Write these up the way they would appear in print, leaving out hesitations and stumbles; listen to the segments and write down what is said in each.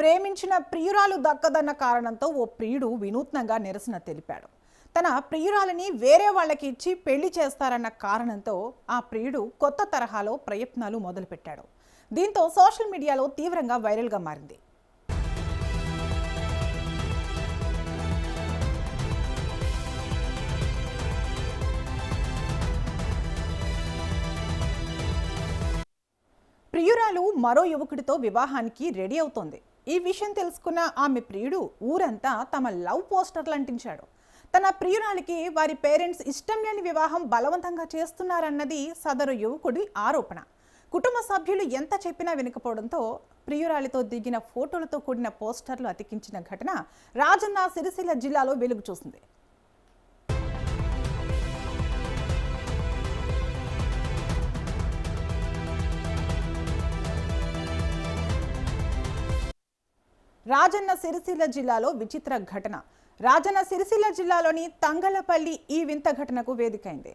ప్రేమించిన ప్రియురాలు దక్కదన్న కారణంతో ఓ ప్రియుడు వినూత్నంగా నిరసన తెలిపాడు. తన ప్రియురాలని వేరే వాళ్ళకి ఇచ్చి పెళ్లి చేస్తారన్న కారణంతో ఆ ప్రియుడు కొత్త తరహాలో ప్రయత్నాలు మొదలుపెట్టాడు. దీంతో సోషల్ మీడియాలో తీవ్రంగా వైరల్గా మారింది. ప్రియురాలు మరో యువకుడితో వివాహానికి రెడీ అవుతోంది. ఈ విషయం తెలుసుకున్న ఆమె ప్రియుడు ఊరంతా తమ లవ్ పోస్టర్లు అంటించాడు. తన ప్రియురాలికి వారి పేరెంట్స్ ఇష్టం లేని వివాహం బలవంతంగా చేస్తున్నారన్నది సదరు యువకుడి ఆరోపణ. కుటుంబ సభ్యులు ఎంత చెప్పినా వినకపోవడంతో ప్రియురాలితో దిగిన ఫోటోలతో కూడిన పోస్టర్లు అతికించిన ఘటన రాజన్న సిరిసిల్ల జిల్లాలో వెలుగు చూసింది. రాజన్న సిరిసిల్ల జిల్లాలో విచిత్ర ఘటన. రాజన్న సిరిసిల్ల జిల్లాలోని తంగళ్లపల్లి ఈ వింత ఘటనకు వేదికైంది.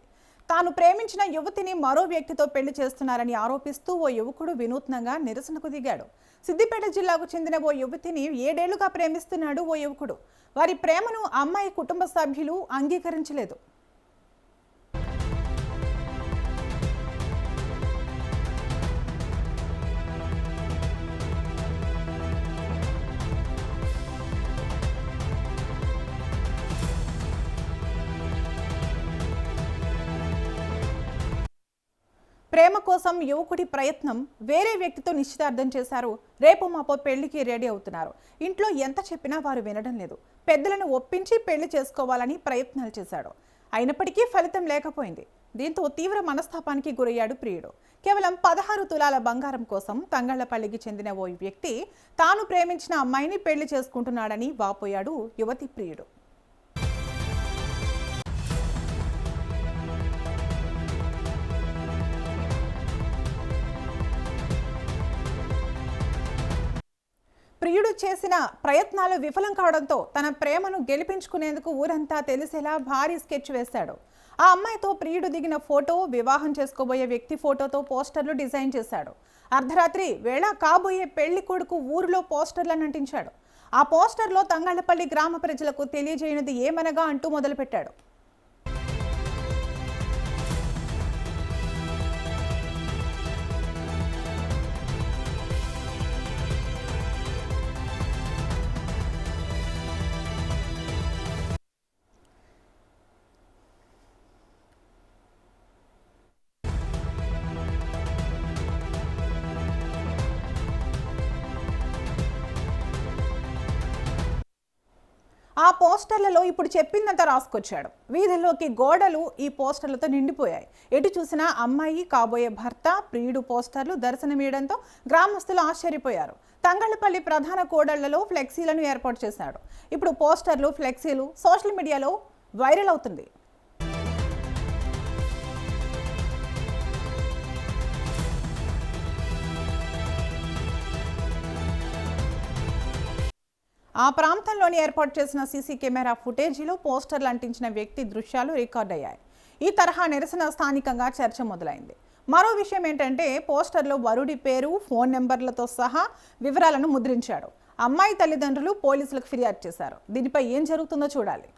తాను ప్రేమించిన యువతిని మరో వ్యక్తితో పెళ్లి చేస్తున్నారని ఆరోపిస్తూ ఓ యువకుడు వినూత్నంగా నిరసనకు దిగాడు. సిద్దిపేట జిల్లాకు చెందిన ఓ యువతిని 7 ఏళ్లుగా ప్రేమిస్తున్నాడు ఓ యువకుడు. వారి ప్రేమను అమ్మాయి కుటుంబ సభ్యులు అంగీకరించలేదు. ప్రేమ కోసం యువకుడి ప్రయత్నం వేరే వ్యక్తితో నిశ్చితార్థం చేశారు. రేపు మాపో పెళ్లికి రెడీ అవుతున్నారు. ఇంట్లో ఎంత చెప్పినా వారు వినడం లేదు. పెద్దలను ఒప్పించి పెళ్లి చేసుకోవాలని ప్రయత్నాలు చేశాడు. అయినప్పటికీ ఫలితం లేకపోయింది. దీంతో తీవ్ర మనస్తాపానికి గురయ్యాడు ప్రియుడు. కేవలం 16 తులాల బంగారం కోసం తంగళ్లపల్లికి చెందిన ఓ వ్యక్తి తాను ప్రేమించిన అమ్మాయిని పెళ్లి చేసుకుంటున్నాడని వాపోయాడు యువతి ప్రియుడు. ప్రియుడు చేసిన ప్రయత్నాలు విఫలం కావడంతో తన ప్రేమను గెలిపించుకునేందుకు ఊరంతా తెలిసేలా భారీ స్కెచ్ వేశాడు. ఆ అమ్మాయితో ప్రియుడు దిగిన ఫోటో, వివాహం చేసుకోబోయే వ్యక్తి ఫోటోతో పోస్టర్లు డిజైన్ చేశాడు. అర్ధరాత్రి వేళ కాబోయే పెళ్లి కొడుకు ఊరిలో పోస్టర్లను అంటించాడు. ఆ పోస్టర్లో తంగళ్లపల్లి గ్రామ ప్రజలకు తెలియజేయనిది ఏమనగా అంటూ మొదలుపెట్టాడు. ఆ పోస్టర్లలో ఇప్పుడు చెప్పిందంతా రాసుకొచ్చాడు. వీధుల్లోకి గోడలు ఈ పోస్టర్లతో నిండిపోయాయి. ఎటు చూసినా అమ్మాయి, కాబోయే భర్త, ప్రియుడు పోస్టర్లు దర్శనమియడంతో గ్రామస్తులు ఆశ్చర్యపోయారు. తంగళ్లపల్లి ప్రధాన కూడళ్లలో ఫ్లెక్సీలను ఏర్పాటు చేశాడు. ఇప్పుడు పోస్టర్లు, ఫ్లెక్సీలు సోషల్ మీడియాలో వైరల్ అవుతుంది. ఆ ప్రాంతంలోని ఏర్పాటు చేసిన సీసీ కెమెరా ఫుటేజీలో పోస్టర్లు అంటించిన వ్యక్తి దృశ్యాలు రికార్డ్ అయ్యాయి. ఈ తరహా నిరసన స్థానికంగా చర్చ మొదలైంది. మరో విషయం ఏంటంటే పోస్టర్లో వరుడి పేరు, ఫోన్ నెంబర్లతో సహా వివరాలను ముద్రించాడు. అమ్మాయి తల్లిదండ్రులు పోలీసులకు ఫిర్యాదు చేశారు. దీనిపై ఏం జరుగుతుందో చూడాలి.